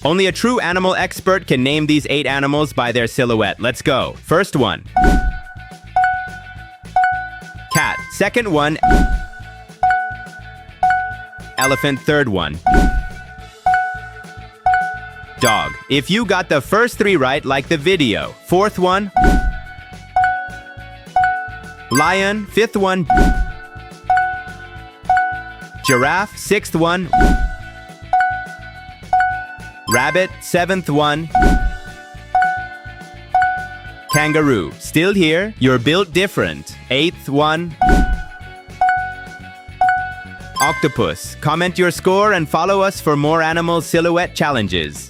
Only a true animal expert can name these 8 animals by their silhouette. Let's go. First one. Cat. Second one. Elephant. Third one. Dog. If you got the first 3 right, like the video. Fourth one. Lion. Fifth one. Giraffe. Sixth one. Rabbit. Seventh one. Kangaroo. Still here. You're built different. Eighth one. Octopus. Comment your score and follow us for more animal silhouette challenges.